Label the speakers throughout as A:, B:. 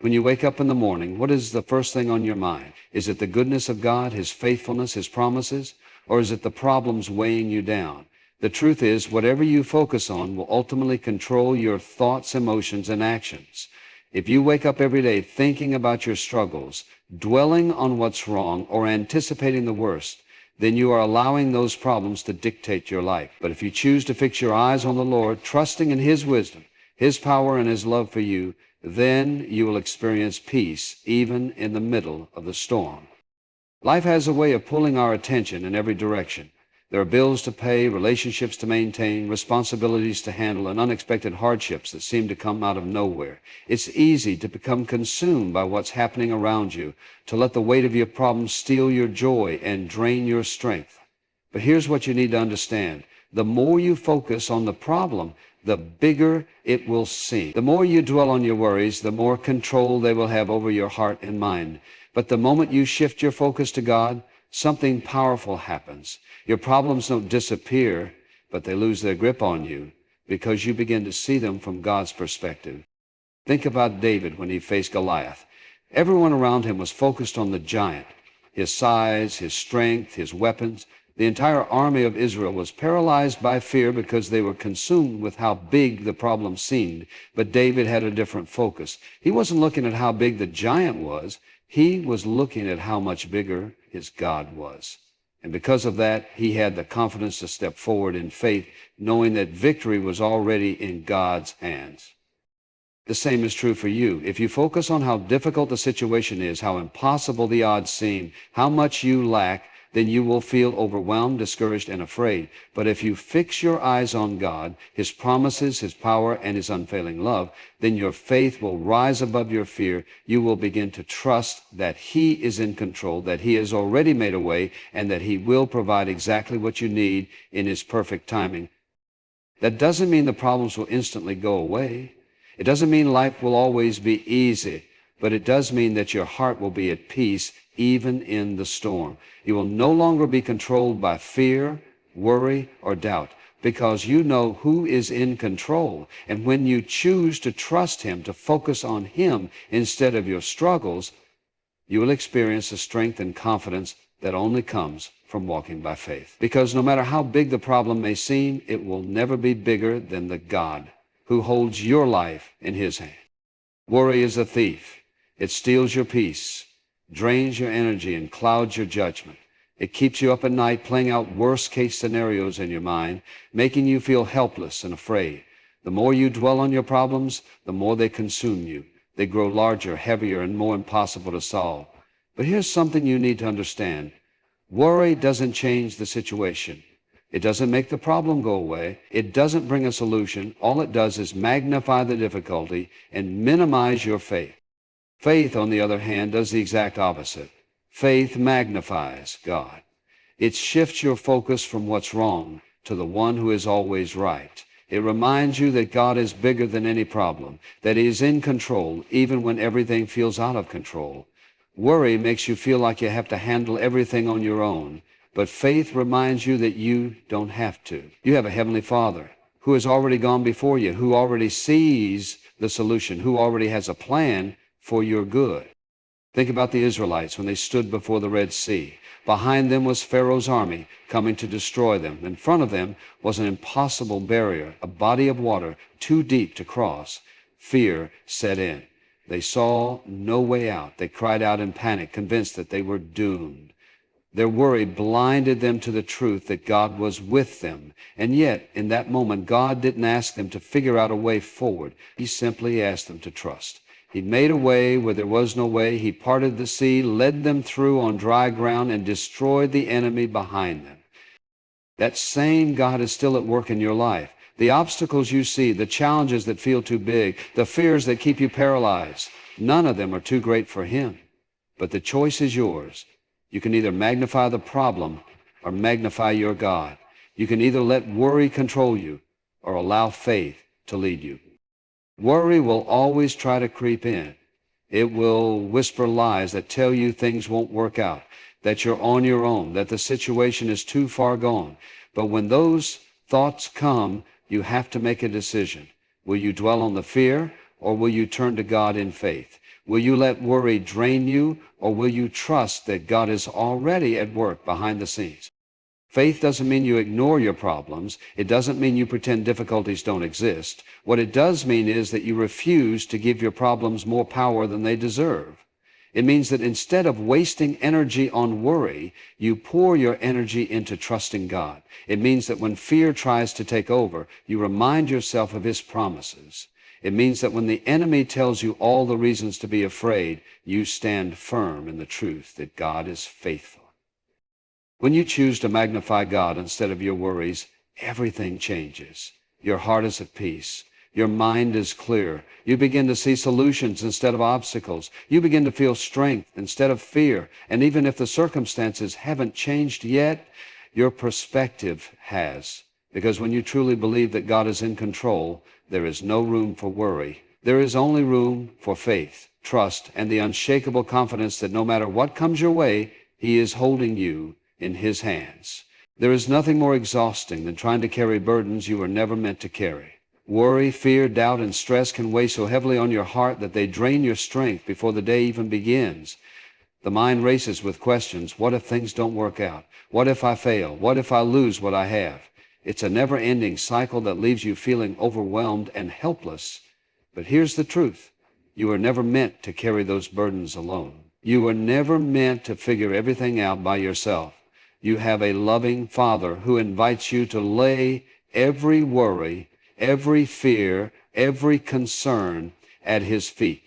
A: When you wake up in the morning, what is the first thing on your mind? Is it the goodness of God, His faithfulness, His promises? Or is it the problems weighing you down? The truth is, whatever you focus on will ultimately control your thoughts, emotions, and actions. If you wake up every day thinking about your struggles, dwelling on what's wrong, or anticipating the worst, then you are allowing those problems to dictate your life. But if you choose to fix your eyes on the Lord, trusting in His wisdom, His power, and His love for you, then you will experience peace even in the middle of the storm. Life has a way of pulling our attention in every direction. There are bills to pay, relationships to maintain, responsibilities to handle, and unexpected hardships that seem to come out of nowhere. It's easy to become consumed by what's happening around you, to let the weight of your problems steal your joy and drain your strength. But here's what you need to understand. The more you focus on the problem, the bigger it will seem. The more you dwell on your worries, the more control they will have over your heart and mind. But the moment you shift your focus to God, something powerful happens. Your problems don't disappear, but they lose their grip on you because you begin to see them from God's perspective. Think about David when he faced Goliath. Everyone around him was focused on the giant, his size, his strength, his weapons. The entire army of Israel was paralyzed by fear because they were consumed with how big the problem seemed. But David had a different focus. He wasn't looking at how big the giant was. He was looking at how much bigger his God was. And because of that, he had the confidence to step forward in faith, knowing that victory was already in God's hands. The same is true for you. If you focus on how difficult the situation is, how impossible the odds seem, how much you lack, then you will feel overwhelmed, discouraged, and afraid. But if you fix your eyes on God, His promises, His power, and His unfailing love, then your faith will rise above your fear. You will begin to trust that He is in control, that He has already made a way, and that He will provide exactly what you need in His perfect timing. That doesn't mean the problems will instantly go away. It doesn't mean life will always be easy, but it does mean that your heart will be at peace even in the storm. You will no longer be controlled by fear, worry, or doubt, because you know who is in control. And when you choose to trust Him, to focus on Him instead of your struggles, you will experience the strength and confidence that only comes from walking by faith. Because no matter how big the problem may seem, it will never be bigger than the God who holds your life in His hand. Worry is a thief. It steals your peace, drains your energy, and clouds your judgment. It keeps you up at night playing out worst-case scenarios in your mind, making you feel helpless and afraid. The more you dwell on your problems, the more they consume you. They grow larger, heavier, and more impossible to solve. But here's something you need to understand. Worry doesn't change the situation. It doesn't make the problem go away. It doesn't bring a solution. All it does is magnify the difficulty and minimize your faith. Faith, on the other hand, does the exact opposite. Faith magnifies God. It shifts your focus from what's wrong to the one who is always right. It reminds you that God is bigger than any problem, that He is in control even when everything feels out of control. Worry makes you feel like you have to handle everything on your own, but faith reminds you that you don't have to. You have a Heavenly Father who has already gone before you, who already sees the solution, who already has a plan for your good. Think about the Israelites when they stood before the Red Sea. Behind them was Pharaoh's army coming to destroy them. In front of them was an impossible barrier, a body of water too deep to cross. Fear set in. They saw no way out. They cried out in panic, convinced that they were doomed. Their worry blinded them to the truth that God was with them. And yet, in that moment, God didn't ask them to figure out a way forward. He simply asked them to trust. He made a way where there was no way. He parted the sea, led them through on dry ground, and destroyed the enemy behind them. That same God is still at work in your life. The obstacles you see, the challenges that feel too big, the fears that keep you paralyzed, none of them are too great for Him. But the choice is yours. You can either magnify the problem or magnify your God. You can either let worry control you or allow faith to lead you. Worry will always try to creep in. It will whisper lies that tell you things won't work out, that you're on your own, that the situation is too far gone. But when those thoughts come, you have to make a decision. Will you dwell on the fear, or will you turn to God in faith? Will you let worry drain you, or will you trust that God is already at work behind the scenes? Faith doesn't mean you ignore your problems. It doesn't mean you pretend difficulties don't exist. What it does mean is that you refuse to give your problems more power than they deserve. It means that instead of wasting energy on worry, you pour your energy into trusting God. It means that when fear tries to take over, you remind yourself of His promises. It means that when the enemy tells you all the reasons to be afraid, you stand firm in the truth that God is faithful. When you choose to magnify God instead of your worries, everything changes. Your heart is at peace. Your mind is clear. You begin to see solutions instead of obstacles. You begin to feel strength instead of fear. And even if the circumstances haven't changed yet, your perspective has. Because when you truly believe that God is in control, there is no room for worry. There is only room for faith, trust, and the unshakable confidence that no matter what comes your way, He is holding you in His hands. There is nothing more exhausting than trying to carry burdens you were never meant to carry. Worry, fear, doubt, and stress can weigh so heavily on your heart that they drain your strength before the day even begins. The mind races with questions. What if things don't work out? What if I fail? What if I lose what I have? It's a never-ending cycle that leaves you feeling overwhelmed and helpless. But here's the truth. You were never meant to carry those burdens alone. You were never meant to figure everything out by yourself. You have a loving Father who invites you to lay every worry, every fear, every concern at His feet.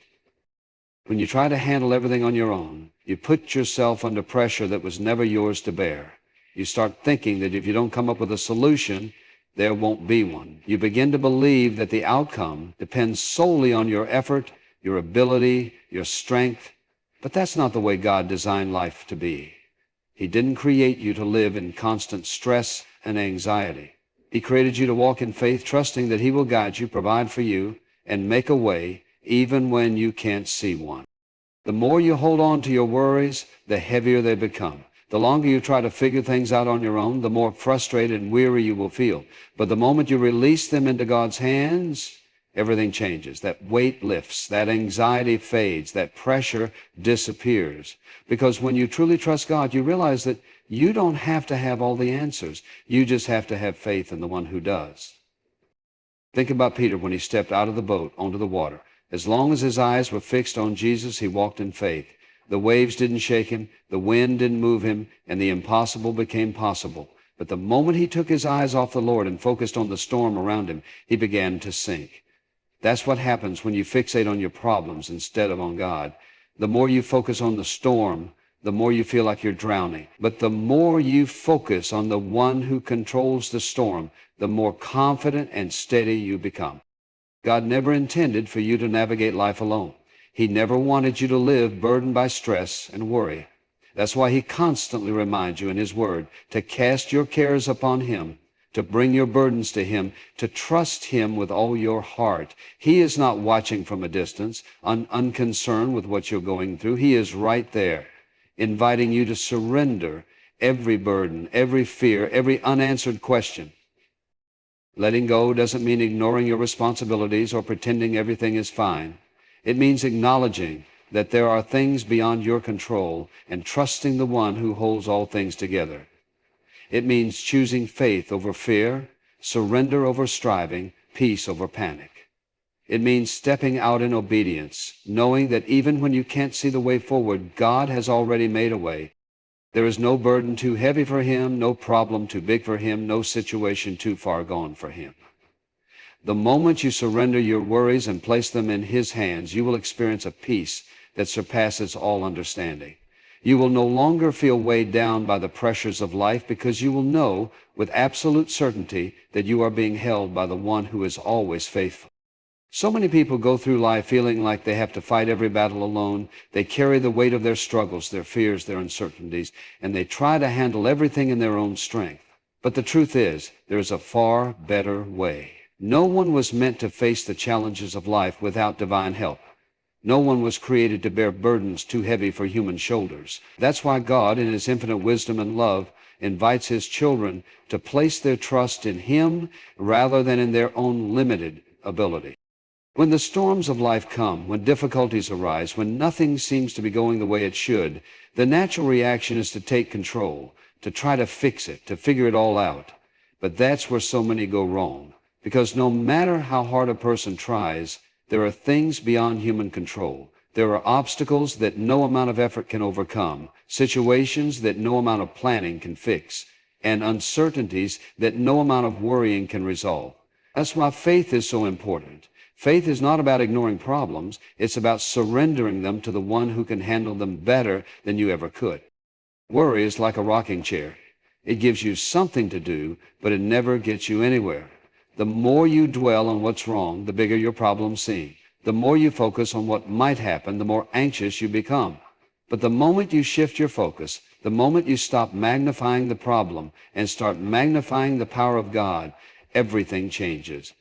A: When you try to handle everything on your own, you put yourself under pressure that was never yours to bear. You start thinking that if you don't come up with a solution, there won't be one. You begin to believe that the outcome depends solely on your effort, your ability, your strength. But that's not the way God designed life to be. He didn't create you to live in constant stress and anxiety. He created you to walk in faith, trusting that He will guide you, provide for you, and make a way even when you can't see one. The more you hold on to your worries, the heavier they become. The longer you try to figure things out on your own, the more frustrated and weary you will feel. But the moment you release them into God's hands, everything changes. That weight lifts, that anxiety fades, that pressure disappears. Because when you truly trust God, you realize that you don't have to have all the answers. You just have to have faith in the one who does. Think about Peter when he stepped out of the boat onto the water. As long as his eyes were fixed on Jesus, he walked in faith. The waves didn't shake him, the wind didn't move him, and the impossible became possible. But the moment he took his eyes off the Lord and focused on the storm around him, he began to sink. That's what happens when you fixate on your problems instead of on God. The more you focus on the storm, the more you feel like you're drowning. But the more you focus on the one who controls the storm, the more confident and steady you become. God never intended for you to navigate life alone. He never wanted you to live burdened by stress and worry. That's why He constantly reminds you in His Word to cast your cares upon Him, to bring your burdens to Him, to trust Him with all your heart. He is not watching from a distance, unconcerned with what you're going through. He is right there, inviting you to surrender every burden, every fear, every unanswered question. Letting go doesn't mean ignoring your responsibilities or pretending everything is fine. It means acknowledging that there are things beyond your control and trusting the one who holds all things together. It means choosing faith over fear, surrender over striving, peace over panic. It means stepping out in obedience, knowing that even when you can't see the way forward, God has already made a way. There is no burden too heavy for Him, no problem too big for Him, no situation too far gone for Him. The moment you surrender your worries and place them in His hands, you will experience a peace that surpasses all understanding. You will no longer feel weighed down by the pressures of life because you will know with absolute certainty that you are being held by the one who is always faithful. So many people go through life feeling like they have to fight every battle alone. They carry the weight of their struggles, their fears, their uncertainties, and they try to handle everything in their own strength. But the truth is, there is a far better way. No one was meant to face the challenges of life without divine help. No one was created to bear burdens too heavy for human shoulders. That's why God, in His infinite wisdom and love, invites His children to place their trust in Him rather than in their own limited ability. When the storms of life come, when difficulties arise, when nothing seems to be going the way it should, the natural reaction is to take control, to try to fix it, to figure it all out. But that's where so many go wrong. Because no matter how hard a person tries, there are things beyond human control. There are obstacles that no amount of effort can overcome, situations that no amount of planning can fix, and uncertainties that no amount of worrying can resolve. That's why faith is so important. Faith is not about ignoring problems. It's about surrendering them to the one who can handle them better than you ever could. Worry is like a rocking chair. It gives you something to do, but it never gets you anywhere. The more you dwell on what's wrong, the bigger your problems seem. The more you focus on what might happen, the more anxious you become. But the moment you shift your focus, the moment you stop magnifying the problem and start magnifying the power of God, everything changes.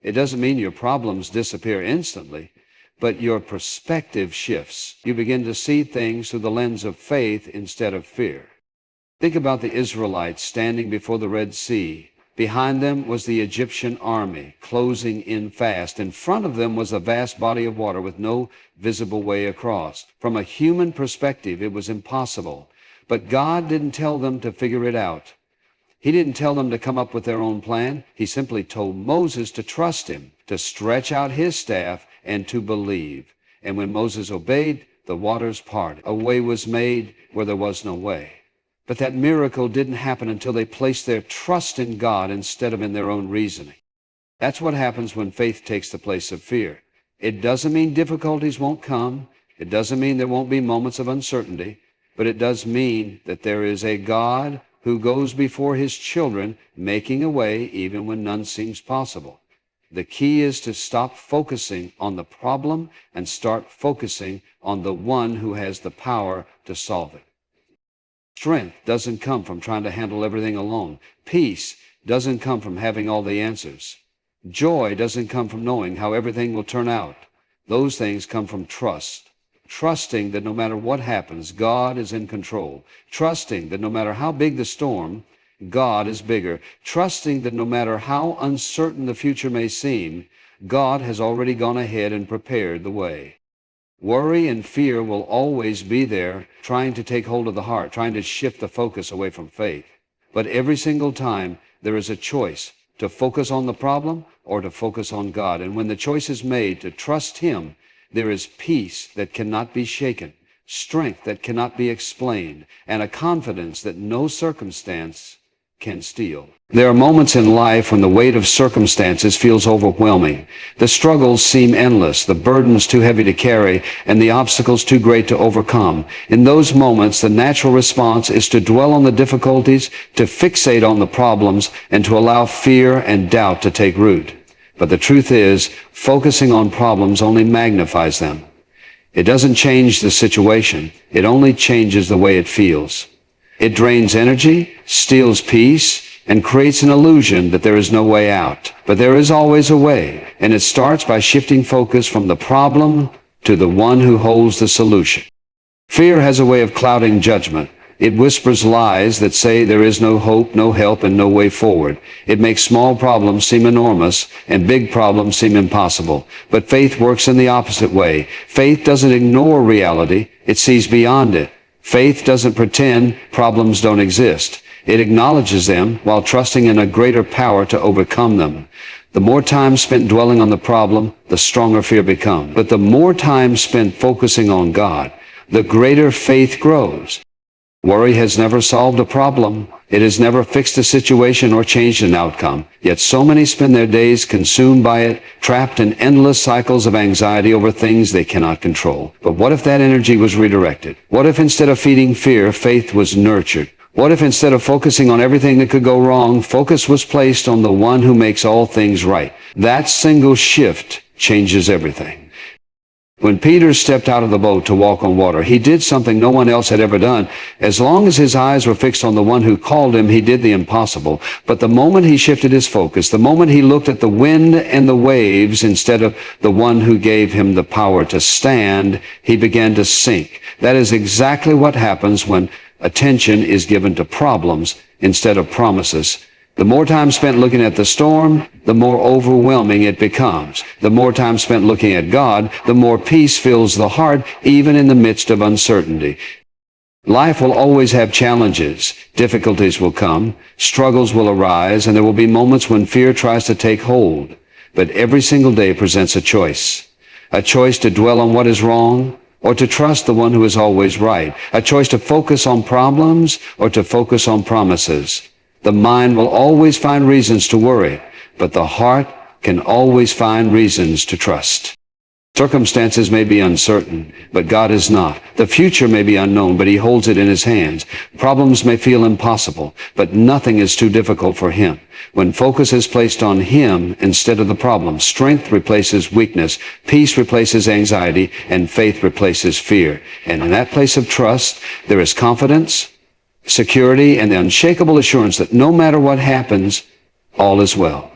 A: It doesn't mean your problems disappear instantly, but your perspective shifts. You begin to see things through the lens of faith instead of fear. Think about the Israelites standing before the Red Sea. Behind them was the Egyptian army closing in fast. In front of them was a vast body of water with no visible way across. From a human perspective, it was impossible. But God didn't tell them to figure it out. He didn't tell them to come up with their own plan. He simply told Moses to trust him, to stretch out his staff, and to believe. And when Moses obeyed, the waters parted. A way was made where there was no way. But that miracle didn't happen until they placed their trust in God instead of in their own reasoning. That's what happens when faith takes the place of fear. It doesn't mean difficulties won't come. It doesn't mean there won't be moments of uncertainty. But it does mean that there is a God who goes before his children, making a way even when none seems possible. The key is to stop focusing on the problem and start focusing on the one who has the power to solve it. Strength doesn't come from trying to handle everything alone. Peace doesn't come from having all the answers. Joy doesn't come from knowing how everything will turn out. Those things come from trust. Trusting that no matter what happens, God is in control. Trusting that no matter how big the storm, God is bigger. Trusting that no matter how uncertain the future may seem, God has already gone ahead and prepared the way. Worry and fear will always be there, trying to take hold of the heart, trying to shift the focus away from faith. But every single time, there is a choice to focus on the problem or to focus on God. And when the choice is made to trust Him, there is peace that cannot be shaken, strength that cannot be explained, and a confidence that no circumstance can steal. There are moments in life when the weight of circumstances feels overwhelming. The struggles seem endless, the burdens too heavy to carry, and the obstacles too great to overcome. In those moments, the natural response is to dwell on the difficulties, to fixate on the problems, and to allow fear and doubt to take root. But the truth is, focusing on problems only magnifies them. It doesn't change the situation. It only changes the way it feels. It drains energy, steals peace, and creates an illusion that there is no way out. But there is always a way, and it starts by shifting focus from the problem to the one who holds the solution. Fear has a way of clouding judgment. It whispers lies that say there is no hope, no help, and no way forward. It makes small problems seem enormous and big problems seem impossible. But faith works in the opposite way. Faith doesn't ignore reality. It sees beyond it. Faith doesn't pretend problems don't exist. It acknowledges them while trusting in a greater power to overcome them. The more time spent dwelling on the problem, the stronger fear becomes. But the more time spent focusing on God, the greater faith grows. Worry has never solved a problem. It has never fixed a situation or changed an outcome. Yet so many spend their days consumed by it, trapped in endless cycles of anxiety over things they cannot control. But what if that energy was redirected? What if instead of feeding fear, faith was nurtured? What if instead of focusing on everything that could go wrong, focus was placed on the one who makes all things right? That single shift changes everything. When Peter stepped out of the boat to walk on water, he did something no one else had ever done. As long as his eyes were fixed on the one who called him, he did the impossible. But the moment he shifted his focus, the moment he looked at the wind and the waves instead of the one who gave him the power to stand, he began to sink. That is exactly what happens when attention is given to problems instead of promises. The more time spent looking at the storm, the more overwhelming it becomes. The more time spent looking at God, the more peace fills the heart, even in the midst of uncertainty. Life will always have challenges. Difficulties will come, struggles will arise, and there will be moments when fear tries to take hold. But every single day presents a choice to dwell on what is wrong, or to trust the one who is always right, a choice to focus on problems or to focus on promises. The mind will always find reasons to worry, but the heart can always find reasons to trust. Circumstances may be uncertain, but God is not. The future may be unknown, but He holds it in His hands. Problems may feel impossible, but nothing is too difficult for Him. When focus is placed on Him instead of the problem, strength replaces weakness, peace replaces anxiety, and faith replaces fear. And in that place of trust, there is confidence, security, and the unshakable assurance that no matter what happens, all is well.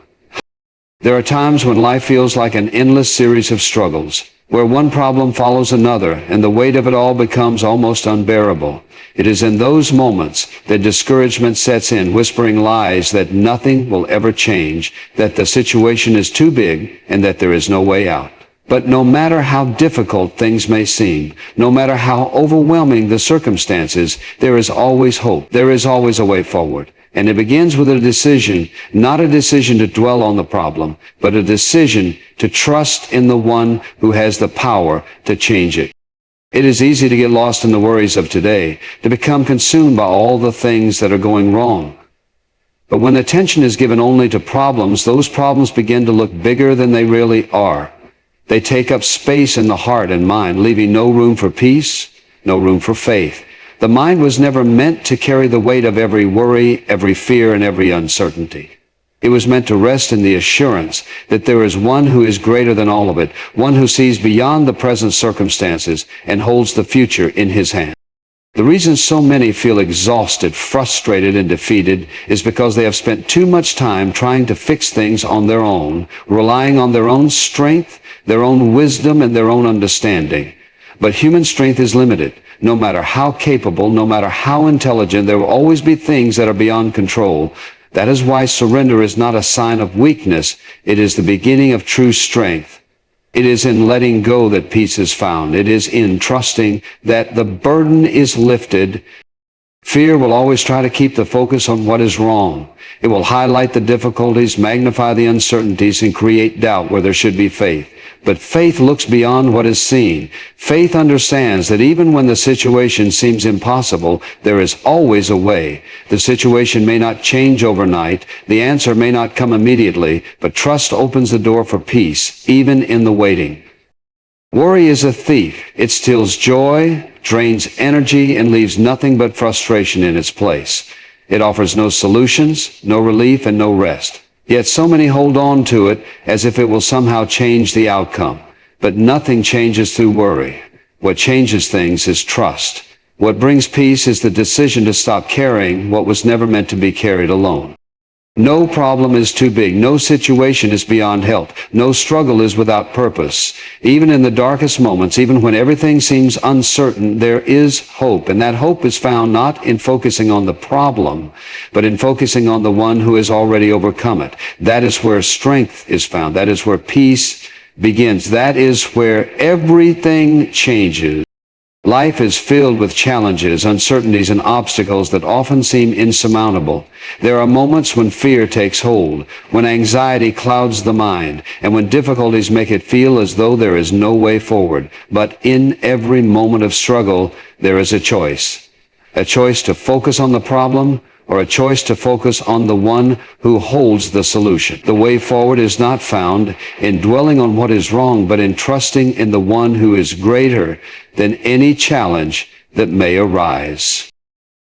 A: There are times when life feels like an endless series of struggles, where one problem follows another, and the weight of it all becomes almost unbearable. It is in those moments that discouragement sets in, whispering lies that nothing will ever change, that the situation is too big, and that there is no way out. But no matter how difficult things may seem, no matter how overwhelming the circumstances, there is always hope. There is always a way forward. And it begins with a decision, not a decision to dwell on the problem, but a decision to trust in the one who has the power to change it. It is easy to get lost in the worries of today, to become consumed by all the things that are going wrong. But when attention is given only to problems, those problems begin to look bigger than they really are. They take up space in the heart and mind, leaving no room for peace, no room for faith. The mind was never meant to carry the weight of every worry, every fear, and every uncertainty. It was meant to rest in the assurance that there is one who is greater than all of it, one who sees beyond the present circumstances and holds the future in His hand. The reason so many feel exhausted, frustrated, and defeated is because they have spent too much time trying to fix things on their own, relying on their own strength, their own wisdom, and their own understanding. But human strength is limited. No matter how capable, no matter how intelligent, there will always be things that are beyond control. That is why surrender is not a sign of weakness. It is the beginning of true strength. It is in letting go that peace is found. It is in trusting that the burden is lifted. Fear will always try to keep the focus on what is wrong. It will highlight the difficulties, magnify the uncertainties, and create doubt where there should be faith. But faith looks beyond what is seen. Faith understands that even when the situation seems impossible, there is always a way. The situation may not change overnight. The answer may not come immediately, but trust opens the door for peace, even in the waiting. Worry is a thief. It steals joy, drains energy, and leaves nothing but frustration in its place. It offers no solutions, no relief, and no rest. Yet so many hold on to it as if it will somehow change the outcome. But nothing changes through worry. What changes things is trust. What brings peace is the decision to stop carrying what was never meant to be carried alone. No problem is too big. No situation is beyond help. No struggle is without purpose. Even in the darkest moments, even when everything seems uncertain, there is hope. And that hope is found not in focusing on the problem, but in focusing on the one who has already overcome it. That is where strength is found. That is where peace begins. That is where everything changes. Life is filled with challenges, uncertainties, and obstacles that often seem insurmountable. There are moments when fear takes hold, when anxiety clouds the mind, and when difficulties make it feel as though there is no way forward. But in every moment of struggle, there is a choice to focus on the problem, or a choice to focus on the one who holds the solution. The way forward is not found in dwelling on what is wrong, but in trusting in the one who is greater than any challenge that may arise.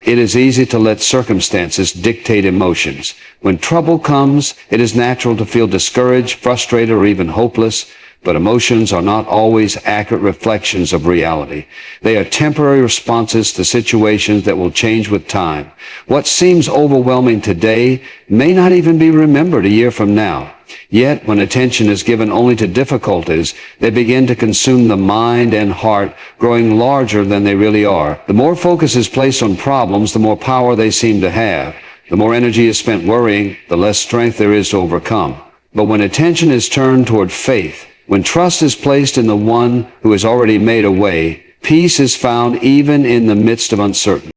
A: It is easy to let circumstances dictate emotions. When trouble comes, it is natural to feel discouraged, frustrated, or even hopeless. But emotions are not always accurate reflections of reality. They are temporary responses to situations that will change with time. What seems overwhelming today may not even be remembered a year from now. Yet, when attention is given only to difficulties, they begin to consume the mind and heart, growing larger than they really are. The more focus is placed on problems, the more power they seem to have. The more energy is spent worrying, the less strength there is to overcome. But when attention is turned toward faith, when trust is placed in the one who has already made a way, peace is found even in the midst of uncertainty.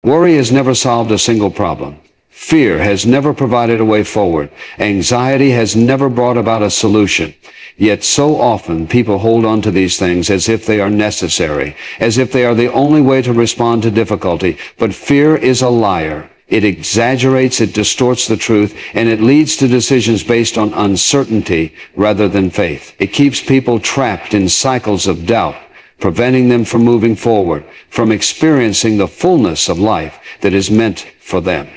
A: Worry has never solved a single problem. Fear has never provided a way forward. Anxiety has never brought about a solution. Yet so often people hold on to these things as if they are necessary, as if they are the only way to respond to difficulty. But fear is a liar. It exaggerates, it distorts the truth, and it leads to decisions based on uncertainty rather than faith. It keeps people trapped in cycles of doubt, preventing them from moving forward, from experiencing the fullness of life that is meant for them.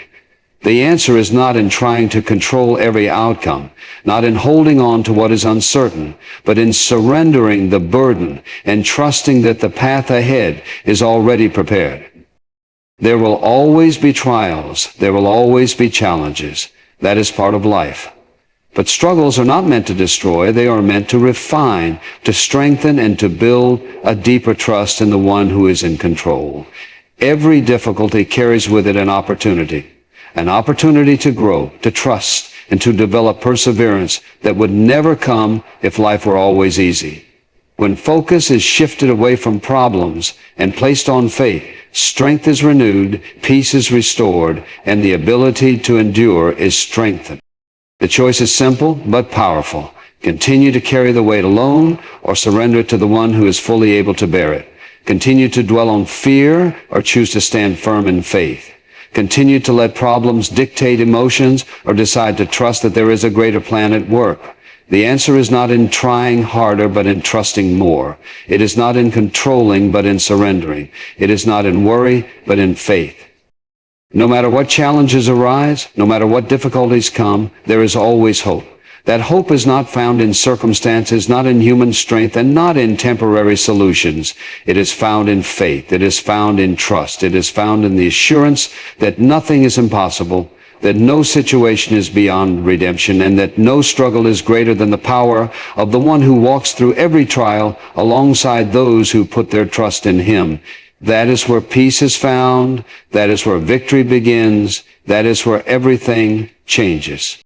A: The answer is not in trying to control every outcome, not in holding on to what is uncertain, but in surrendering the burden and trusting that the path ahead is already prepared. There will always be trials. There will always be challenges. That is part of life. But struggles are not meant to destroy. They are meant to refine, to strengthen, and to build a deeper trust in the one who is in control. Every difficulty carries with it an opportunity to grow, to trust, and to develop perseverance that would never come if life were always easy. When focus is shifted away from problems and placed on faith, strength is renewed, peace is restored, and the ability to endure is strengthened. The choice is simple but powerful. Continue to carry the weight alone or surrender it to the one who is fully able to bear it. Continue to dwell on fear or choose to stand firm in faith. Continue to let problems dictate emotions or decide to trust that there is a greater plan at work. The answer is not in trying harder, but in trusting more. It is not in controlling, but in surrendering. It is not in worry, but in faith. No matter what challenges arise, no matter what difficulties come, there is always hope. That hope is not found in circumstances, not in human strength, and not in temporary solutions. It is found in faith. It is found in trust. It is found in the assurance that nothing is impossible, that no situation is beyond redemption, and that no struggle is greater than the power of the one who walks through every trial alongside those who put their trust in him. That is where peace is found. That is where victory begins. That is where everything changes.